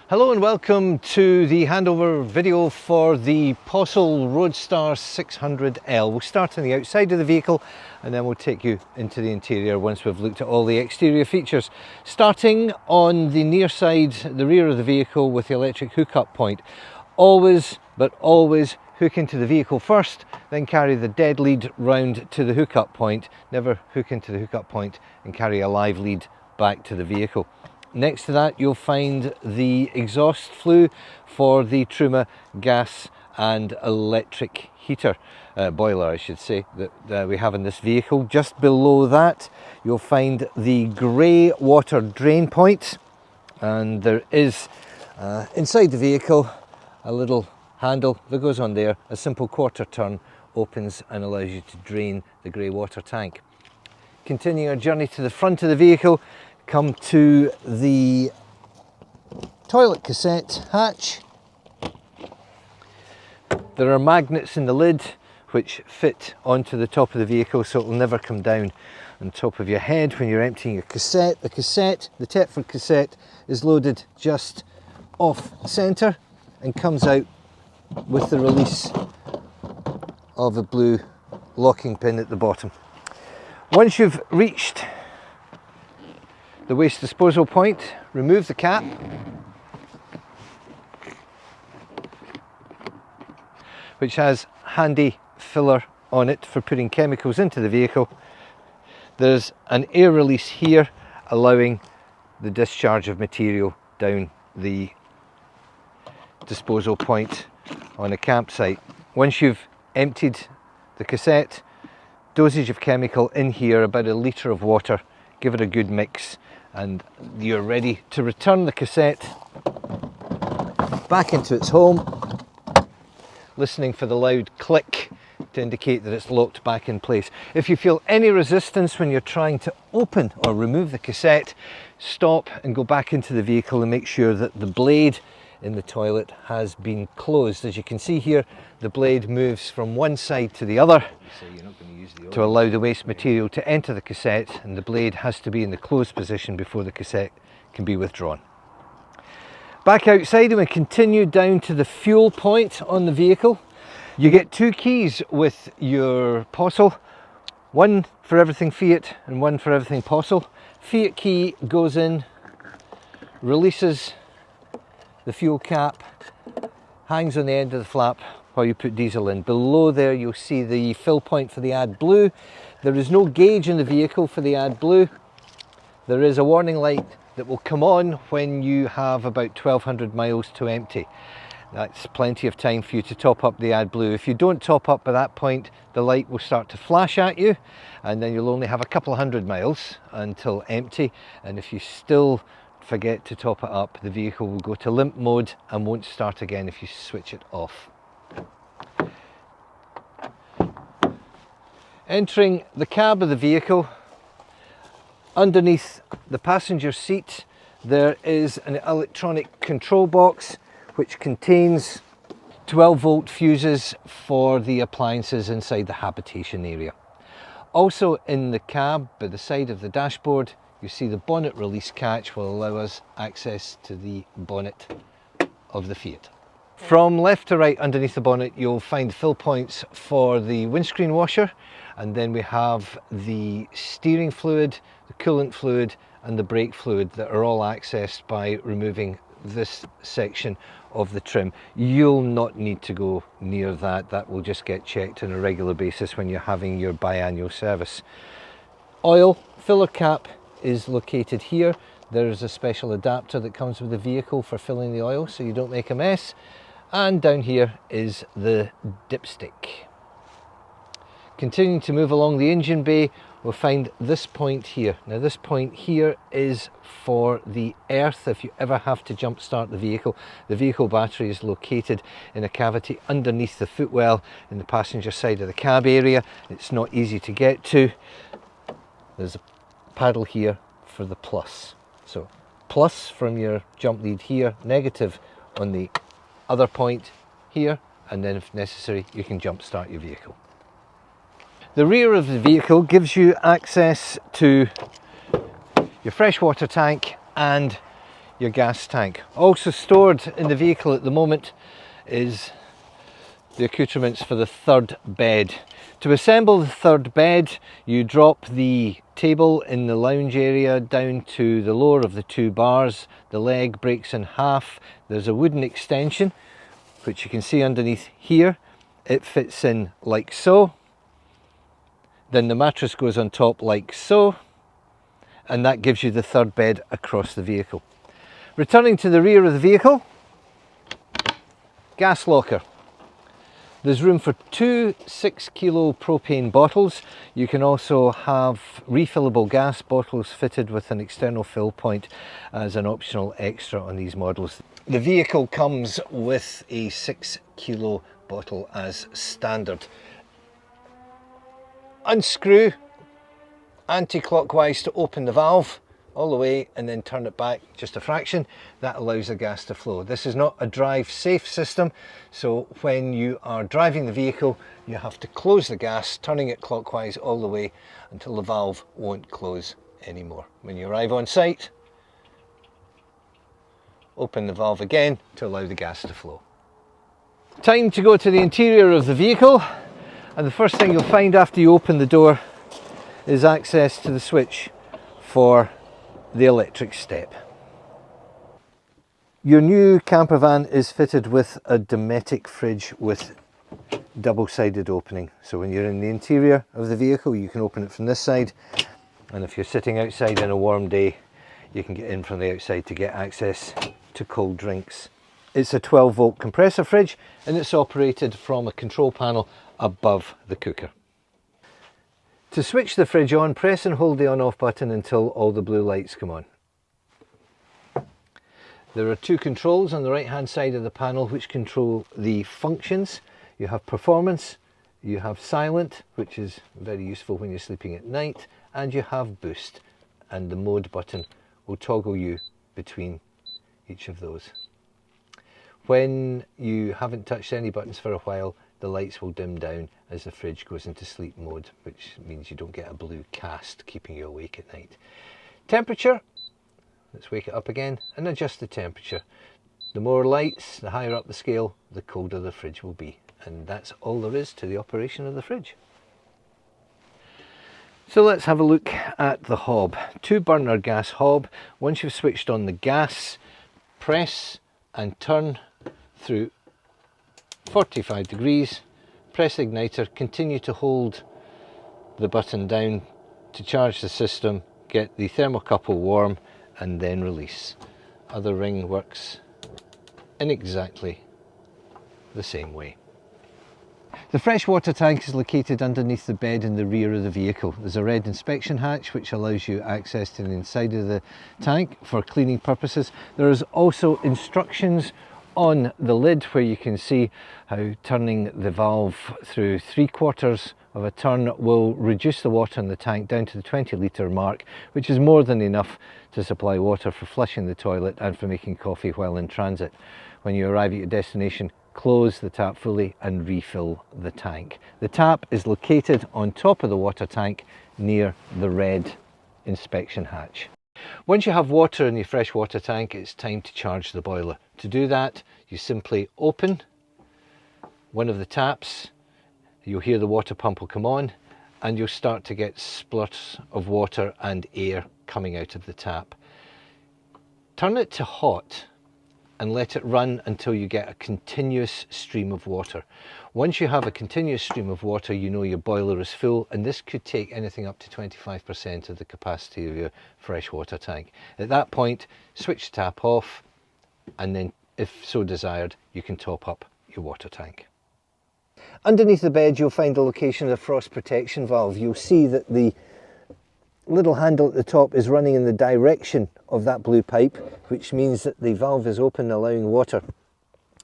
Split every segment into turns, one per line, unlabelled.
Hello and welcome to the handover video for the Possl Roadstar 600L. We'll start on the outside of the vehicle and then we'll take you into the interior once we've looked at all the exterior features. Starting on the near side, the rear of the vehicle with the electric hookup point. Always, but always hook into the vehicle first, then carry the dead lead round to the hookup point. Never hook into the hookup point and carry a live lead back to the vehicle. Next to that you'll find the exhaust flue for the Truma gas and electric heater, boiler I should say, that we have in this vehicle. Just below that you'll find the grey water drain point, and there is inside the vehicle a little handle that goes on there. A simple quarter turn opens and allows you to drain the grey water tank. Continuing our journey to the front of the vehicle, come to the toilet cassette hatch. There are magnets in the lid which fit onto the top of the vehicle, so it will never come down on top of your head when you're emptying your cassette. The Tetford cassette is loaded just off centre and comes out with the release of a blue locking pin at the bottom. Once you've reached the waste disposal point, remove the cap, which has handy filler on it for putting chemicals into the vehicle. There's an air release here allowing the discharge of material down the disposal point on a campsite. Once you've emptied the cassette, dosage of chemical in here, about a litre of water, give it a good mix, and you're ready to return the cassette back into its home, listening for the loud click to indicate that it's locked back in place. If you feel any resistance when you're trying to open or remove the cassette, stop and go back into the vehicle and make sure that the blade in the toilet has been closed. As you can see here, the blade moves from one side to the other to allow the waste material to enter the cassette, and the blade has to be in the closed position before the cassette can be withdrawn. Back outside, and we continue down to the fuel point on the vehicle. You get two keys with your Possl, one for everything Fiat and one for everything Possl. Fiat key goes in, releases the fuel cap, hangs on the end of the flap while you put diesel in. Below there you'll see the fill point for the AdBlue. There is no gauge in the vehicle for the AdBlue. There is a warning light that will come on when you have about 1200 miles to empty. That's plenty of time for you to top up the AdBlue. If you don't top up by that point, the light will start to flash at you, and then you'll only have a couple of hundred miles until empty. And if you still forget to top it up, the vehicle will go to limp mode and won't start again if you switch it off. Entering the cab of the vehicle, underneath the passenger seat there is an electronic control box which contains 12-volt fuses for the appliances inside the habitation area. Also in the cab, by the side of the dashboard, you see the bonnet release catch will allow us access to the bonnet of the Fiat. From left to right underneath the bonnet you'll find fill points for the windscreen washer, and then we have the steering fluid, the coolant fluid and the brake fluid that are all accessed by removing this section of the trim. You'll not need to go near that, that will just get checked on a regular basis when you're having your biannual service. Oil filler cap is located here. There's a special adapter that comes with the vehicle for filling the oil so you don't make a mess. And down here is the dipstick. Continuing to move along the engine bay, we'll find this point here. Now this point here is for the earth. If you ever have to jump start the vehicle battery is located in a cavity underneath the footwell in the passenger side of the cab area. It's not easy to get to. There's a paddle here for the plus. So plus from your jump lead here, negative on the other point here, and then if necessary you can jump start your vehicle. The rear of the vehicle gives you access to your freshwater tank and your gas tank. Also stored in the vehicle at the moment is the accoutrements for the third bed. To assemble the third bed, you drop the table in the lounge area down to the lower of the two bars. The leg breaks in half. There's a wooden extension which you can see underneath here. It fits in like so. Then the mattress goes on top like so, and that gives you the third bed across the vehicle. Returning to the rear of the vehicle, gas locker. There's room for two 6 kilo propane bottles. You can also have refillable gas bottles fitted with an external fill point as an optional extra on these models. The vehicle comes with a 6 kilo bottle as standard. Unscrew anti-clockwise to open the valve all the way and then turn it back just a fraction. That allows the gas to flow. This is not a drive safe system, so when you are driving the vehicle you have to close the gas, turning it clockwise all the way until the valve won't close anymore. When you arrive on site, open the valve again to allow the gas to flow. Time to go to the interior of the vehicle, and the first thing you'll find after you open the door is access to the switch for the electric step. Your new camper van is fitted with a Dometic fridge with double-sided opening. So when you're in the interior of the vehicle, you can open it from this side, and if you're sitting outside on a warm day, you can get in from the outside to get access to cold drinks. It's a 12-volt compressor fridge, and it's operated from a control panel above the cooker. To switch the fridge on, press and hold the on-off button until all the blue lights come on. There are two controls on the right hand side of the panel which control the functions. You have performance, you have silent, which is very useful when you're sleeping at night, and you have boost, and the mode button will toggle you between each of those. When you haven't touched any buttons for a while, the lights will dim down as the fridge goes into sleep mode, which means you don't get a blue cast keeping you awake at night. Temperature, let's wake it up again and adjust the temperature. The more lights, the higher up the scale, the colder the fridge will be. And that's all there is to the operation of the fridge. So let's have a look at the hob. 2-burner gas hob. Once you've switched on the gas, press and turn through 45 degrees, press the igniter, continue to hold the button down to charge the system, get the thermocouple warm, and then release. Other ring works in exactly the same way. The freshwater tank is located underneath the bed in the rear of the vehicle. There's a red inspection hatch which allows you access to the inside of the tank for cleaning purposes. There is also instructions on the lid where you can see how turning the valve through 3/4 of a turn will reduce the water in the tank down to the 20-litre mark, which is more than enough to supply water for flushing the toilet and for making coffee while in transit. When you arrive at your destination, close the tap fully and refill the tank. The tap is located on top of the water tank near the red inspection hatch. Once you have water in your freshwater tank, it's time to charge the boiler. To do that, you simply open one of the taps, you'll hear the water pump will come on, and you'll start to get splurts of water and air coming out of the tap. Turn it to hot and let it run until you get a continuous stream of water. Once you have a continuous stream of water, you know your boiler is full, and this could take anything up to 25% of the capacity of your freshwater tank. At that point, switch the tap off, and then, if so desired, you can top up your water tank. Underneath the bed, you'll find the location of the frost protection valve. You'll see that the little handle at the top is running in the direction of that blue pipe, which means that the valve is open, allowing water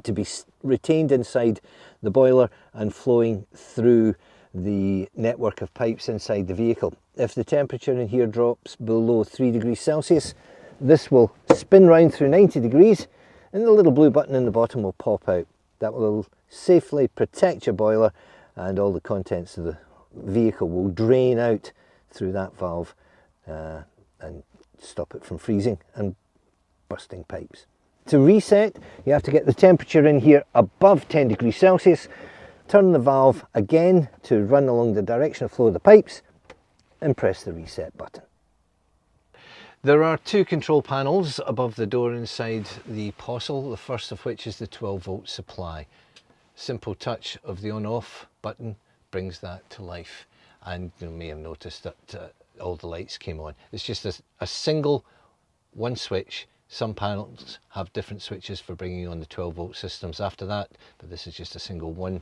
to be retained inside the boiler and flowing through the network of pipes inside the vehicle. If the temperature in here drops below 3 degrees Celsius, this will spin round through 90 degrees and the little blue button in the bottom will pop out. That will safely protect your boiler, and all the contents of the vehicle will drain out through that valve and stop it from freezing and bursting pipes. To reset, you have to get the temperature in here above 10 degrees Celsius, turn the valve again to run along the direction of flow of the pipes, and press the reset button. There are two control panels above the door inside the Possl, the first of which is the 12 volt supply. Simple touch of the on-off button brings that to life, and you may have noticed that all the lights came on. It's just a single one switch. Some panels have different switches for bringing on the 12 volt systems after that, but this is just a single one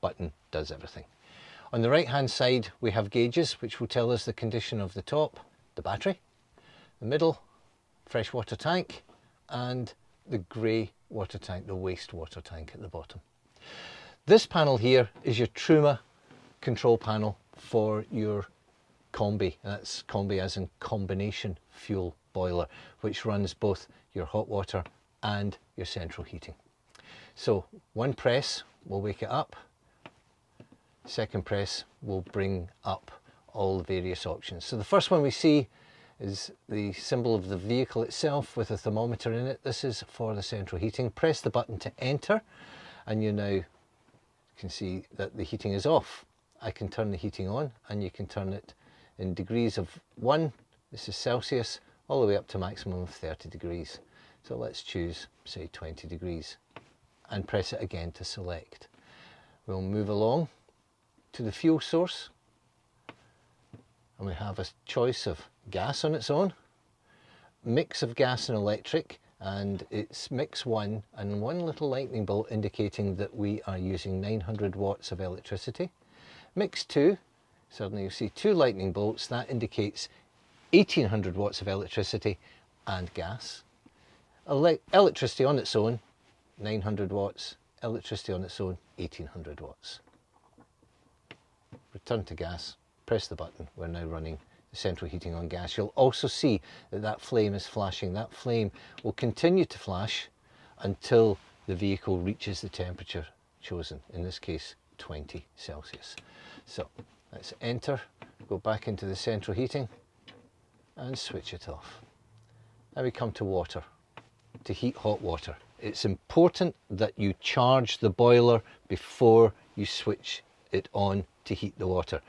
button, does everything. On the right hand side we have gauges which will tell us the condition of the top, the battery, the middle, fresh water tank, and the grey water tank, the wastewater tank at the bottom. This panel here is your Truma control panel for your combi, and that's combi as in combination fuel boiler, which runs both your hot water and your central heating. So one press will wake it up, second press will bring up all the various options. So the first one we see is the symbol of the vehicle itself with a thermometer in it. This is for the central heating. Press the button to enter and you now can see that the heating is off. I can turn the heating on and you can turn it in degrees of 1, this is Celsius, all the way up to maximum of 30 degrees. So let's choose, say, 20 degrees and press it again to select. We'll move along to the fuel source and we have a choice of gas on its own, mix of gas and electric, and it's mix 1 and one little lightning bolt indicating that we are using 900 watts of electricity. Mix 2, suddenly you see 2 lightning bolts, that indicates 1800 watts of electricity and gas. Electricity on its own, 900 watts, electricity on its own, 1800 watts. Return to gas, press the button, we're now running the central heating on gas. You'll also see that that flame is flashing. That flame will continue to flash until the vehicle reaches the temperature chosen, in this case 20 Celsius. So let's enter, go back into the central heating and switch it off. Now we come to water, to heat hot water. It's important that you charge the boiler before you switch it on to heat the water.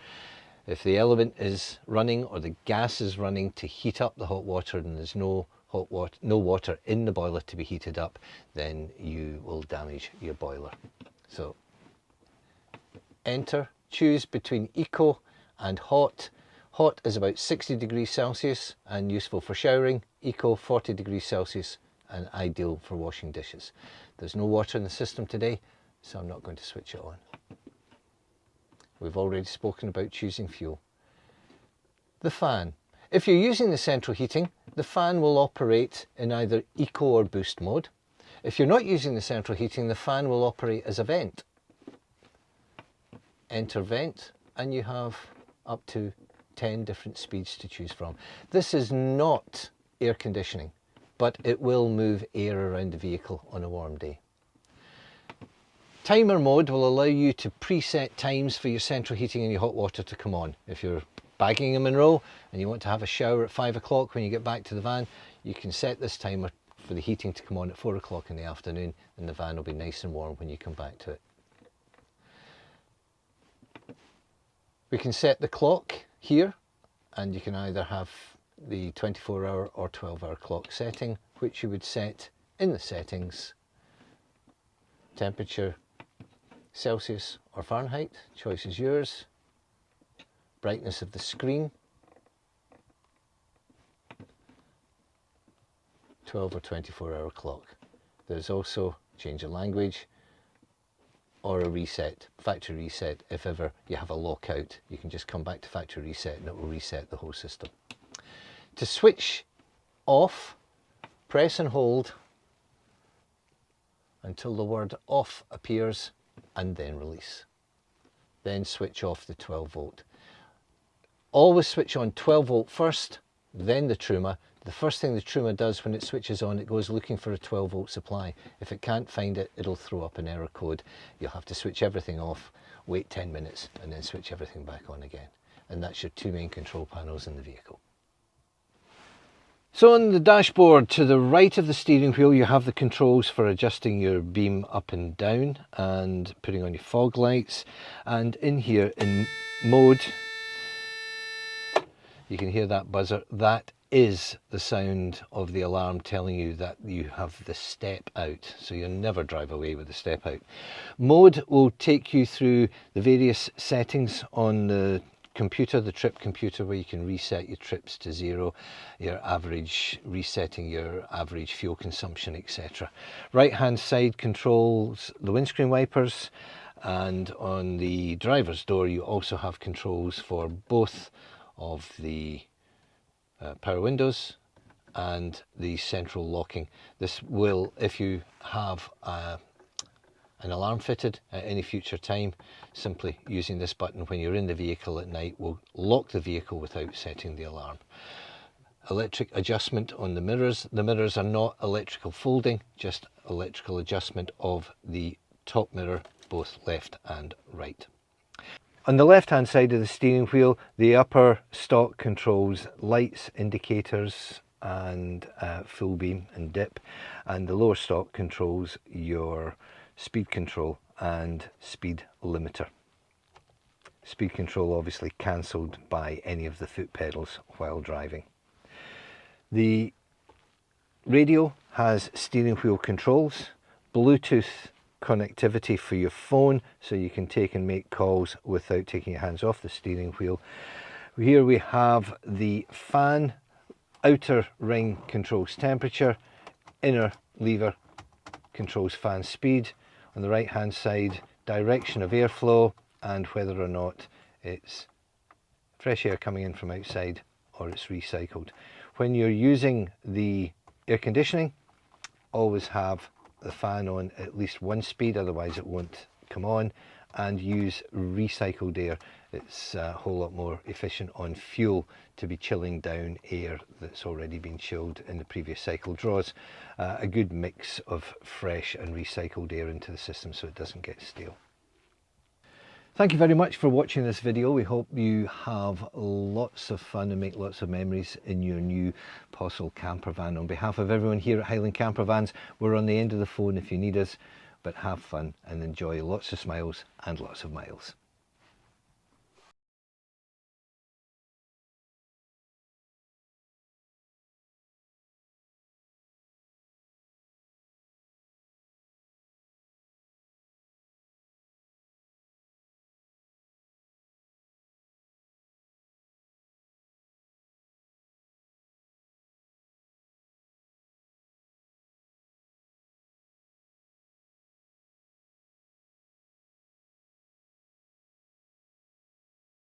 If the element is running or the gas is running to heat up the hot water and there's no water in the boiler to be heated up, then you will damage your boiler. So enter, choose between eco and hot. Hot is about 60 degrees Celsius and useful for showering. Eco 40 degrees Celsius and ideal for washing dishes. There's no water in the system today, so I'm not going to switch it on. We've already spoken about choosing fuel. The fan. If you're using the central heating, the fan will operate in either eco or boost mode. If you're not using the central heating, the fan will operate as a vent. Enter vent and you have up to 10 different speeds to choose from. This is not air conditioning, but it will move air around the vehicle on a warm day. Timer mode will allow you to preset times for your central heating and your hot water to come on. If you're bagging in Monroe and you want to have a shower at 5 o'clock when you get back to the van, you can set this timer for the heating to come on at 4 o'clock in the afternoon and the van will be nice and warm when you come back to it. We can set the clock here and you can either have the 24-hour or 12-hour clock setting, which you would set in the settings. Temperature, Celsius or Fahrenheit, choice is yours. Brightness of the screen, 12 or 24-hour clock. There's also change of language or a reset, factory reset. If ever you have a lockout, you can just come back to factory reset and it will reset the whole system. To switch off, press and hold until the word off appears and then release. Then switch off the 12 volt. Always switch on 12 volt first, then the Truma. The first thing the Truma does when it switches on, it goes looking for a 12 volt supply. If it can't find it, it'll throw up an error code. You'll have to switch everything off, wait 10 minutes and then switch everything back on again. And that's your two main control panels in the vehicle. So on the dashboard to the right of the steering wheel, you have the controls for adjusting your beam up and down and putting on your fog lights. And in here in mode, you can hear that buzzer. That is the sound of the alarm telling you that you have the step out. So you'll never drive away with the step out. Mode will take you through the various settings on the computer, the trip computer, where you can reset your trips to 0, your average, resetting your average fuel consumption, etc. Right hand side controls the windscreen wipers, and on the driver's door you also have controls for both of the power windows and the central locking. This will, if you have an alarm fitted at any future time, simply using this button when you're in the vehicle at night will lock the vehicle without setting the alarm. Electric adjustment on the mirrors. The mirrors are not electrical folding, just electrical adjustment of the top mirror, both left and right. On the left hand side of the steering wheel, the upper stock controls lights, indicators and full beam and dip, and the lower stock controls your speed control and speed limiter. Speed control obviously cancelled by any of the foot pedals while driving. The radio has steering wheel controls, Bluetooth connectivity for your phone, so you can take and make calls without taking your hands off the steering wheel. Here we have the fan. Outer ring controls temperature, inner lever controls fan speed. On the right hand side, direction of airflow and whether or not it's fresh air coming in from outside or it's recycled. When you're using the air conditioning, always have the fan on at least one speed, otherwise it won't come on, and use recycled air. It's a whole lot more efficient on fuel to be chilling down air that's already been chilled in the previous cycle. Draws a good mix of fresh and recycled air into the system so it doesn't get stale. Thank you very much for watching this video. We hope you have lots of fun and make lots of memories in your new Possl camper van. On behalf of everyone here at Highland Camper Vans, we're on the end of the phone if you need us, but have fun and enjoy lots of smiles and lots of miles.